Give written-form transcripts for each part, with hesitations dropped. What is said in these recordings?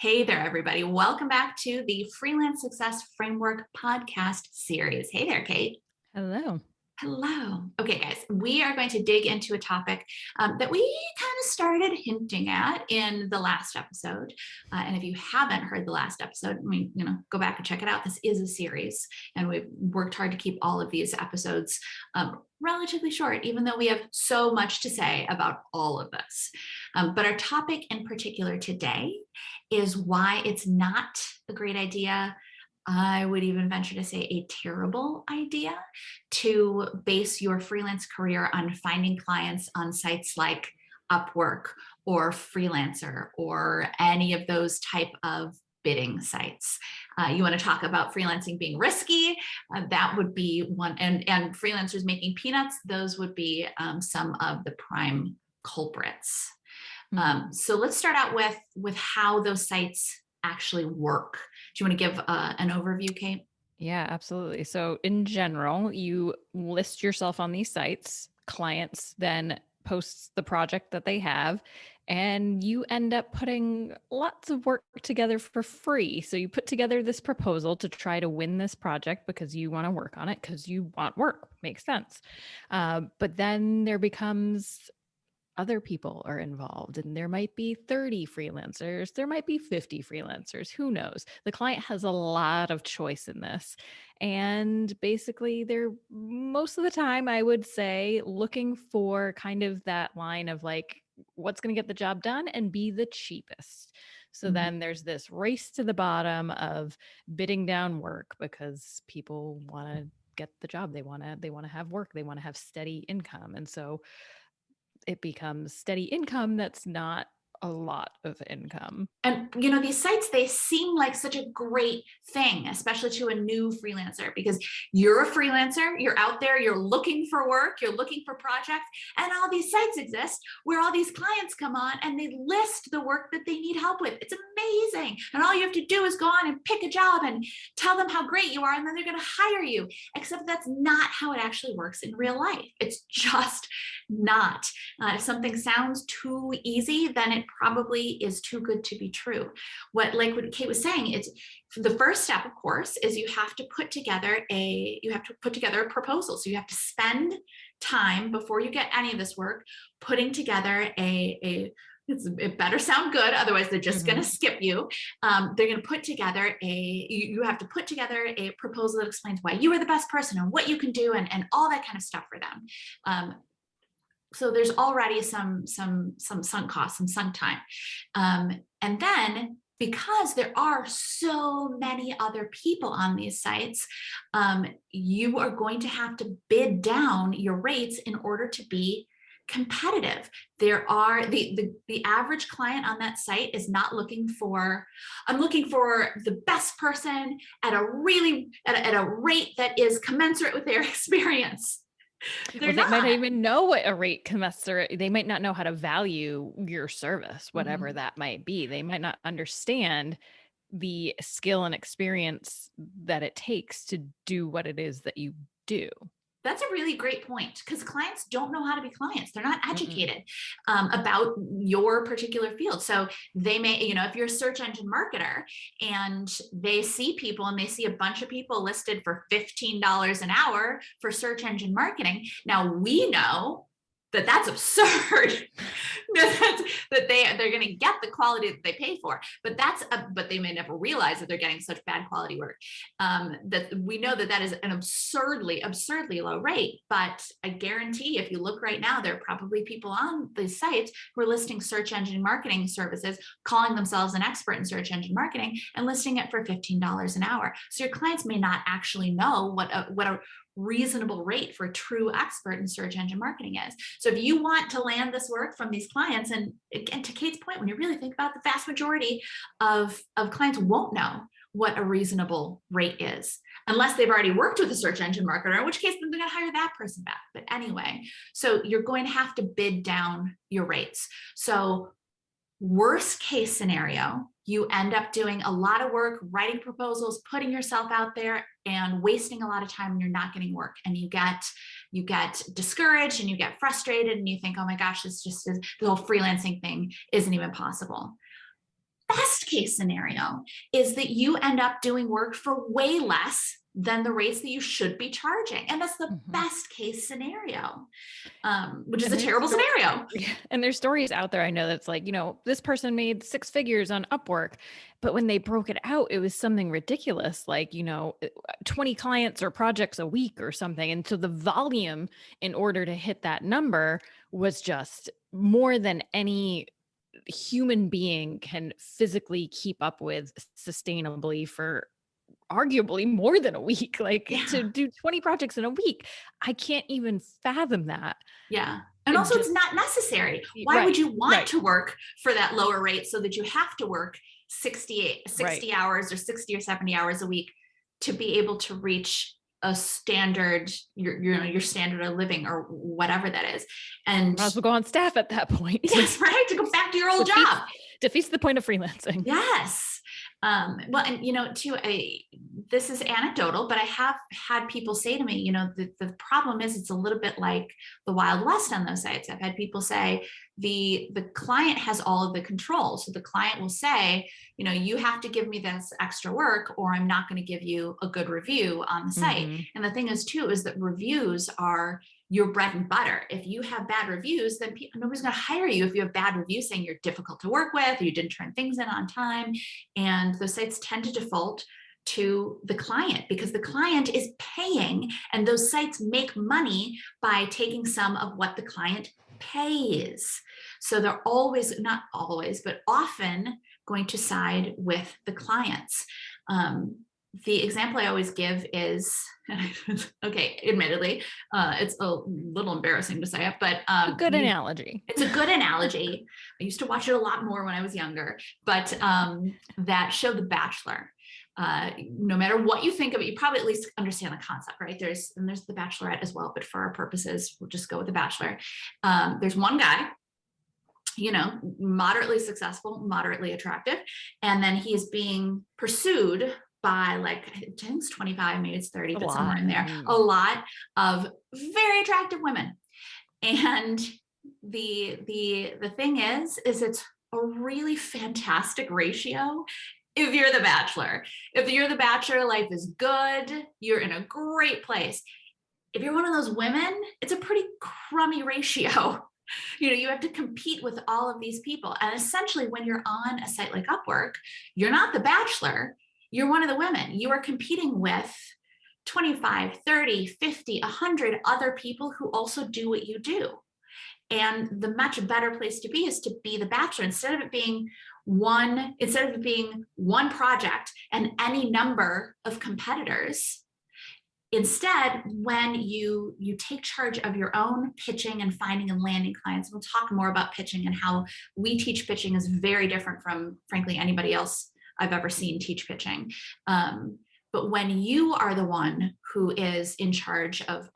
Hey there, everybody. Welcome back to the Freelance Success Framework podcast series. Hey there, Kate. Hello. Hello. Okay, guys, we are going to dig into a topic that we kind of started hinting at in the last episode. And if you haven't heard the last episode, go back and check it out. This is a series, and we've worked hard to keep all of these episodes relatively short, even though we have so much to say about all of this. But our topic in particular today is why it's not a great idea. I would even venture to say a terrible idea to base your freelance career on finding clients on sites like Upwork or Freelancer or any of those type of bidding sites. You want to talk about freelancing being risky? That would be one, and freelancers making peanuts. Those would be some of the prime culprits. So let's start out with how those sites actually work. Do you want to give an overview, Kate? Yeah, absolutely. So in general, you list yourself on these sites. Clients then posts the project that they have, and you end up putting lots of work together for free. So you put together this proposal to try to win this project because you want to work on it because you want work. Makes sense. But then there becomes other people are involved, and there might be 30 freelancers, there might be 50 freelancers, who knows. The client has a lot of choice in this, and basically they're most of the time, I would say, looking for kind of that line of like what's going to get the job done and be the cheapest. So then there's this race to the bottom of bidding down work because people want to get the job, they want to have work, they want to have steady income, and so it becomes steady income that's not a lot of income. And, these sites, they seem like such a great thing, especially to a new freelancer, because you're a freelancer, you're out there, you're looking for work, you're looking for projects, and all these sites exist where all these clients come on and they list the work that they need help with. It's amazing. And all you have to do is go on and pick a job and tell them how great you are, and then they're going to hire you. Except that's not how it actually works in real life. It's just not. If something sounds too easy, then it probably is too good to be true. What Kate was saying, it's the first step, of course, is you have to put together a proposal. So you have to spend time before you get any of this work putting together it better sound good, otherwise they're just going to skip you. They're going to put together you have to put together a proposal that explains why you are the best person and what you can do and all that kind of stuff for them. So there's already some sunk costs, some sunk time. And then because there are so many other people on these sites, you are going to have to bid down your rates in order to be competitive. There are the average client on that site is not looking for, I'm looking for the best person at a rate that is commensurate with their experience. They might not even know what a rate commensurate. They might not know how to value your service, whatever that might be. They might not understand the skill and experience that it takes to do what it is that you do. That's a really great point, because clients don't know how to be clients. They're not educated about your particular field. So they may, if you're a search engine marketer and they see people and they see a bunch of people listed for $15 an hour for search engine marketing. Now we know that that's absurd. that they're going to get the quality that they pay for, but they may never realize that they're getting such bad quality work. That we know that is an absurdly low rate. But I guarantee, if you look right now, there are probably people on these sites who are listing search engine marketing services, calling themselves an expert in search engine marketing, and listing it for $15 an hour. So your clients may not actually know what a reasonable rate for a true expert in search engine marketing is. So if you want to land this work from these clients, and again, to Kate's point, when you really think about, the vast majority of clients won't know what a reasonable rate is unless they've already worked with a search engine marketer, in which case then they're going to hire that person back. But anyway, so you're going to have to bid down your rates. So worst case scenario, you end up doing a lot of work, writing proposals, putting yourself out there, and wasting a lot of time when you're not getting work. And you get discouraged and you get frustrated and you think, oh my gosh, the whole freelancing thing isn't even possible. best case scenario is that you end up doing work for way less than the rates that you should be charging. And that's the best case scenario, which is And a terrible scenario. yeah, and there's stories out there I know that's like, this person made 6 figures on Upwork, but when they broke it out, it was something ridiculous, like, 20 clients or projects a week or something. And so the volume in order to hit that number was just more than any human being can physically keep up with sustainably for arguably more than a week. Like to do 20 projects in a week, I can't even fathom that. Yeah. And also it's not necessary. Why would you want to work for that lower rate so that you have to work 60 hours or 60 or 70 hours a week to be able to reach a standard, your standard of living or whatever that is. And might as well go on staff at that point. Yes, right. To go back to your old job. Defeats the point of freelancing. Yes. Well, and too, this is anecdotal, but I have had people say to me, the problem is it's a little bit like the Wild West on those sites. I've had people say the client has all of the control. So the client will say, you have to give me this extra work or I'm not going to give you a good review on the site. And the thing is too, is that reviews are your bread and butter. If you have bad reviews, then nobody's going to hire you if you have bad reviews saying you're difficult to work with, or you didn't turn things in on time. And those sites tend to default to the client because the client is paying, and those sites make money by taking some of what the client pays. So they're always, not always, but often going to side with the clients. The example I always give is, okay, admittedly, it's a little embarrassing to say it, but a good analogy. It's a good analogy. I used to watch it a lot more when I was younger, but that show, The Bachelor. No matter what you think of it, you probably at least understand the concept, right? There's The Bachelorette as well, but for our purposes, we'll just go with The Bachelor. There's one guy, moderately successful, moderately attractive, and then he is being pursued by, like, I think it's 25, maybe it's 30, but somewhere in there, a lot of very attractive women. And the thing is it's a really fantastic ratio. If you're The Bachelor, life is good. You're in a great place. If you're one of those women, it's a pretty crummy ratio. You have to compete with all of these people. And essentially when you're on a site like Upwork, you're not The Bachelor. You're one of the women. You are competing with 25, 30, 50, 100 other people who also do what you do. And the much better place to be is to be The Bachelor. Instead of it being one project and any number of competitors, instead, when you take charge of your own pitching and finding and landing clients, we'll talk more about pitching and how we teach pitching is very different from, frankly, anybody else I've ever seen teach pitching. But when you are the one who is in charge of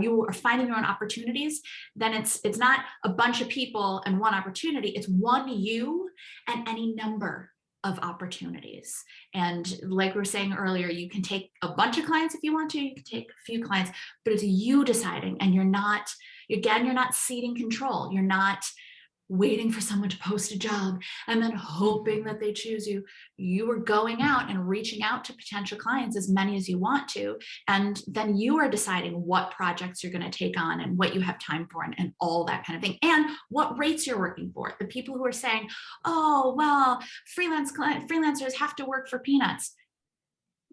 you are finding your own opportunities, then it's not a bunch of people and one opportunity. It's one you and any number of opportunities. And like we were saying earlier, you can take a bunch of clients if you want to, you can take a few clients, but it's you deciding, and you're not ceding control. You're not waiting for someone to post a job and then hoping that they choose you. You are going out and reaching out to potential clients, as many as you want to, and then you are deciding what projects you're going to take on and what you have time for and all that kind of thing, and what rates you're working for. The people who are saying, oh, well, freelancers have to work for peanuts.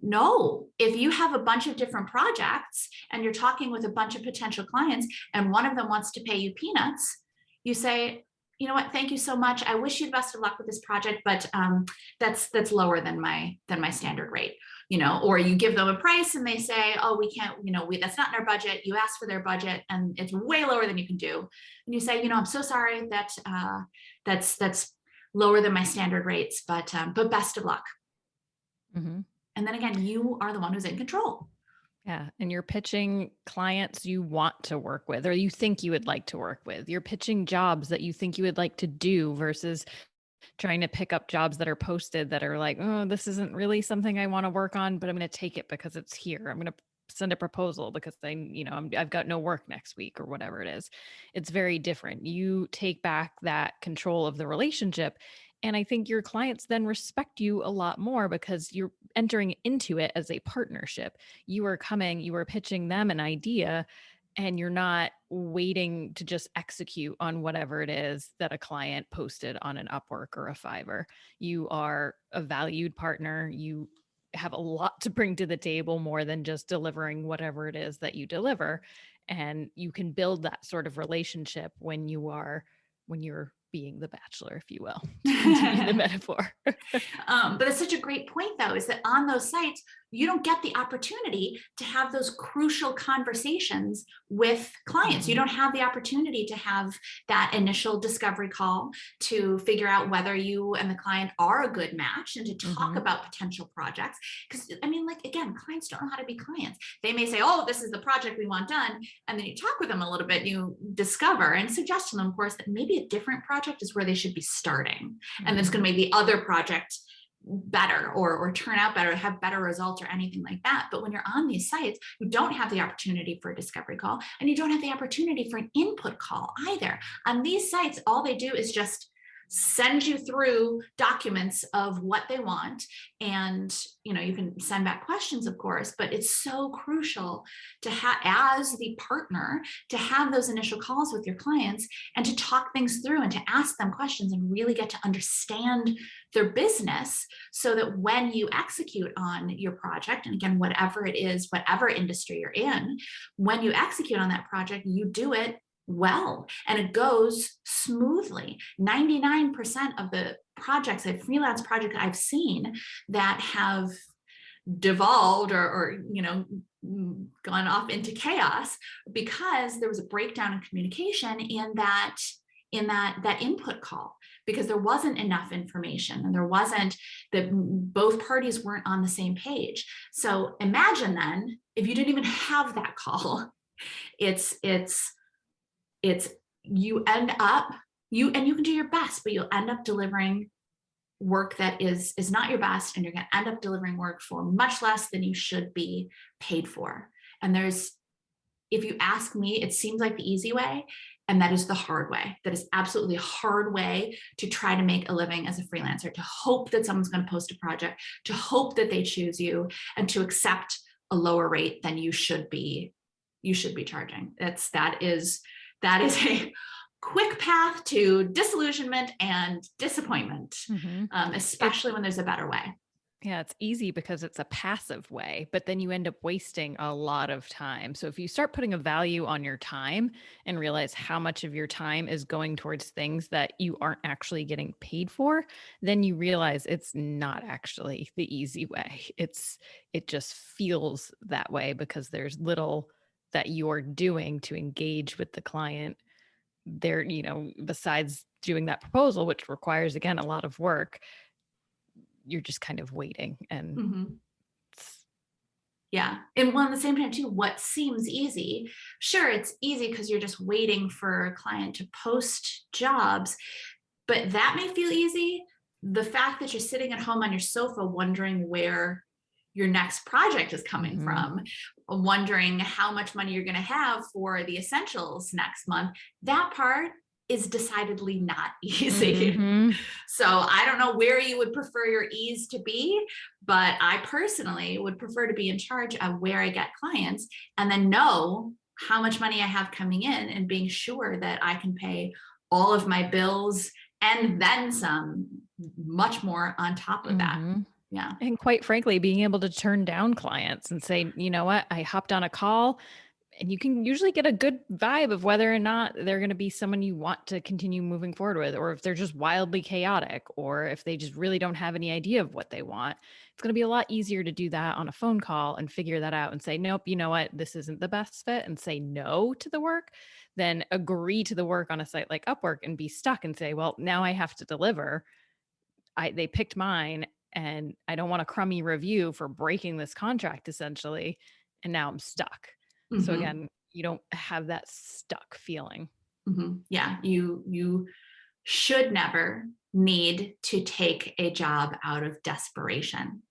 No, if you have a bunch of different projects and you're talking with a bunch of potential clients and one of them wants to pay you peanuts, you say, you know what, thank you so much. I wish you the best of luck with this project, but that's lower than my standard rate, or you give them a price and they say, oh, we can't, that's not in our budget. You ask for their budget and it's way lower than you can do. And you say, I'm so sorry that that's lower than my standard rates, but best of luck. And then again, you are the one who's in control. Yeah. And you're pitching clients you want to work with, or you think you would like to work with. You're pitching jobs that you think you would like to do versus trying to pick up jobs that are posted that are like, oh, this isn't really something I want to work on, but I'm going to take it because it's here. I'm going to send a proposal because I've got no work next week or whatever it is. It's very different. You take back that control of the relationship And I think your clients then respect you a lot more because you're entering into it as a partnership. You are pitching them an idea, and you're not waiting to just execute on whatever it is that a client posted on an Upwork or a Fiverr. You are a valued partner. You have a lot to bring to the table more than just delivering whatever it is that you deliver. And you can build that sort of relationship when you're being the bachelor, if you will, to continue the metaphor. But it's such a great point, though, is that on those sites, you don't get the opportunity to have those crucial conversations with clients. You don't have the opportunity to have that initial discovery call to figure out whether you and the client are a good match and to talk about potential projects. Because, I mean, like, again, clients don't know how to be clients. They may say, oh, this is the project we want done. And then you talk with them a little bit, you discover and suggest to them, of course, that maybe a different project is where they should be starting. And that's going to make the other project better or turn out better, have better results or anything like that. But when you're on these sites, you don't have the opportunity for a discovery call, and you don't have the opportunity for an input call either. On these sites, all they do is just send you through documents of what they want. And, you can send back questions, of course, but it's so crucial to have, as the partner, to have those initial calls with your clients and to talk things through and to ask them questions and really get to understand their business, so that when you execute on your project, and again, whatever it is, whatever industry you're in, when you execute on that project, you do it well and it goes smoothly. 99% of the projects, freelance projects I've seen that have devolved or gone off into chaos because there was a breakdown in communication in that input call, because there wasn't enough information and there wasn't, that both parties weren't on the same page. So imagine then if you didn't even have that call, it's you end up, and you can do your best, but you'll end up delivering work that is not your best, and you're going to end up delivering work for much less than you should be paid for. And if you ask me, it seems like the easy way, and that is the hard way. That is absolutely a hard way to try to make a living as a freelancer, to hope that someone's going to post a project, to hope that they choose you, and to accept a lower rate than you should be charging. That is a quick path to disillusionment and disappointment, especially when there's a better way. Yeah, it's easy because it's a passive way, but then you end up wasting a lot of time. So if you start putting a value on your time and realize how much of your time is going towards things that you aren't actually getting paid for, then you realize it's not actually the easy way. It just feels that way because there's little that you're doing to engage with the client there, besides doing that proposal, which requires, again, a lot of work. You're just kind of waiting. And yeah. And at the same time too, what seems easy, sure, it's easy because you're just waiting for a client to post jobs, but that may feel easy. The fact that you're sitting at home on your sofa wondering where your next project is coming from, wondering how much money you're going to have for the essentials next month, that part is decidedly not easy. So I don't know where you would prefer your ease to be, but I personally would prefer to be in charge of where I get clients and then know how much money I have coming in and being sure that I can pay all of my bills and then some, much more on top of that. Yeah. And quite frankly, being able to turn down clients and say, you know what, I hopped on a call, and you can usually get a good vibe of whether or not they're going to be someone you want to continue moving forward with, or if they're just wildly chaotic, or if they just really don't have any idea of what they want. It's going to be a lot easier to do that on a phone call and figure that out and say, nope, you know what, this isn't the best fit, and say no to the work, than agree to the work on a site like Upwork and be stuck and say, well, now I have to deliver. They picked mine, and I don't want a crummy review for breaking this contract essentially. And now I'm stuck. So again, you don't have that stuck feeling. Yeah. You should never need to take a job out of desperation.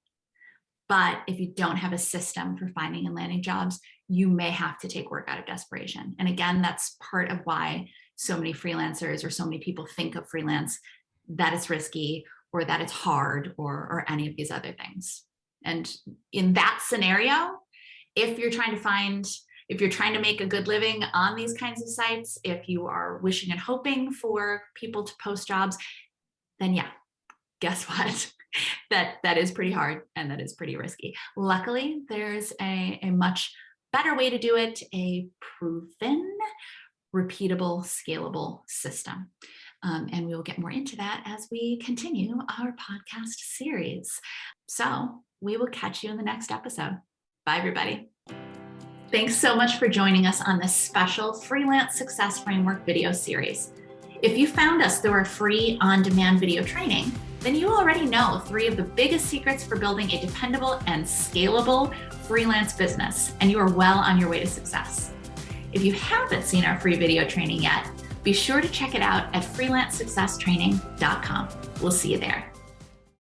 But if you don't have a system for finding and landing jobs, you may have to take work out of desperation. And again, that's part of why so many freelancers or so many people think of freelance that it's risky or that it's hard or any of these other things. And in that scenario, if you're trying to make a good living on these kinds of sites, if you are wishing and hoping for people to post jobs, then yeah, guess what? That is pretty hard and that is pretty risky. Luckily, there's a much better way to do it, a proven, repeatable, scalable system. And we will get more into that as we continue our podcast series. So we will catch you in the next episode. Bye, everybody. Thanks so much for joining us on this special Freelance Success Framework video series. If you found us through our free on-demand video training, then you already know 3 of the biggest secrets for building a dependable and scalable freelance business, and you are well on your way to success. If you haven't seen our free video training yet, be sure to check it out at freelancesuccesstraining.com. We'll see you there.